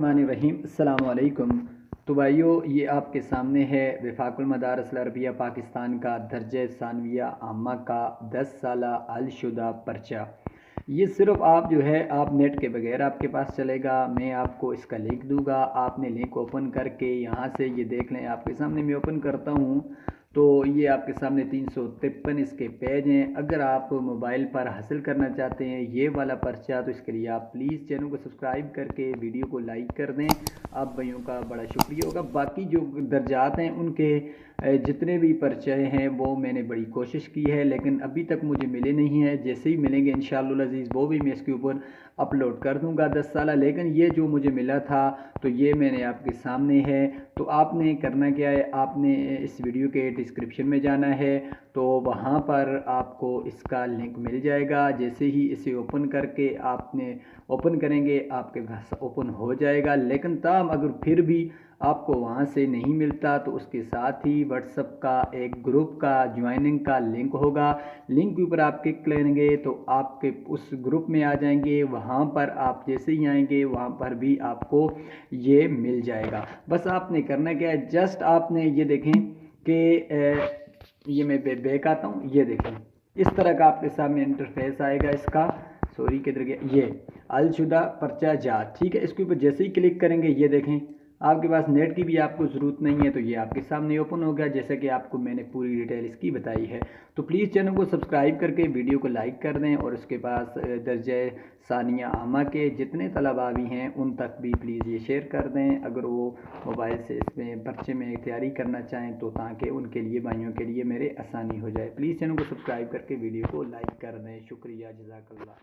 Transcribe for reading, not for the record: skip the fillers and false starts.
रहीम अस्सलाम वालेकुम। तो भाइयों, ये आपके सामने है वफाकुल मदारिस अल अरबिया पाकिस्तान का दर्जे सानविया आमा का 10 साला हलशुदा पर्चा। ये सिर्फ आप जो है आप नेट के बगैर आपके पास चलेगा। मैं आपको इसका लिंक दूंगा, आपने लिंक ओपन करके यहाँ से ये देख लें। आपके सामने मैं ओपन करता हूँ तो ये आपके सामने 353 इसके पेज हैं। अगर आप मोबाइल पर हासिल करना चाहते हैं ये वाला पर्चा तो इसके लिए आप प्लीज़ चैनल को सब्सक्राइब करके वीडियो को लाइक कर दें। आप भाइयों का बड़ा शुक्रिया होगा। बाकी जो दर्जात हैं उनके जितने भी पर्चे हैं वो मैंने बड़ी कोशिश की है लेकिन अभी तक मुझे मिले नहीं हैं। जैसे ही मिलेंगे इंशाअल्लाह अज़ीज़ वो भी मैं इसके ऊपर अपलोड कर दूंगा 10 साला। लेकिन ये जो मुझे मिला था तो ये मैंने आपके सामने है। तो आपने करना क्या है, आपने इस वीडियो के डिस्क्रिप्शन में जाना है तो वहाँ पर आपको इसका लिंक मिल जाएगा। जैसे ही इसे ओपन करके आपने ओपन करेंगे आपके पास ओपन हो जाएगा। लेकिन तब अगर फिर भी आपको वहाँ से नहीं मिलता तो उसके साथ ही व्हाट्सएप का एक ग्रुप का ज्वाइनिंग का लिंक होगा। लिंक के ऊपर आप क्लिक करेंगे तो आपके उस ग्रुप में आ जाएंगे। वहाँ पर आप जैसे ही आएंगे वहाँ पर भी आपको ये मिल जाएगा। बस आपने करना क्या है, जस्ट आपने ये देखें कि ये मैं बैक आता हूँ। ये देखें इस तरह का आपके सामने इंटरफेस आएगा इसका। सॉरी किधर गया, ये अलशुदा पर्चा जात, ठीक है। इसके ऊपर जैसे ही क्लिक करेंगे ये देखें आपके पास नेट की भी आपको ज़रूरत नहीं है तो ये आपके सामने ओपन हो गया। जैसे कि आपको मैंने पूरी डिटेल इसकी बताई है। तो प्लीज़ चैनल को सब्सक्राइब करके वीडियो को लाइक कर दें और उसके पास दर्जे सानिया आमा के जितने तलबा भी हैं उन तक भी प्लीज़ ये शेयर कर दें अगर वो मोबाइल से इसमें पर्चे में तैयारी करना चाहें तो, ताकि उनके लिए भाइयों के लिए मेरे आसानी हो जाए। प्लीज़ चैनल को सब्सक्राइब करके वीडियो को लाइक कर दें। शुक्रिया, जज़ाकल्लाह।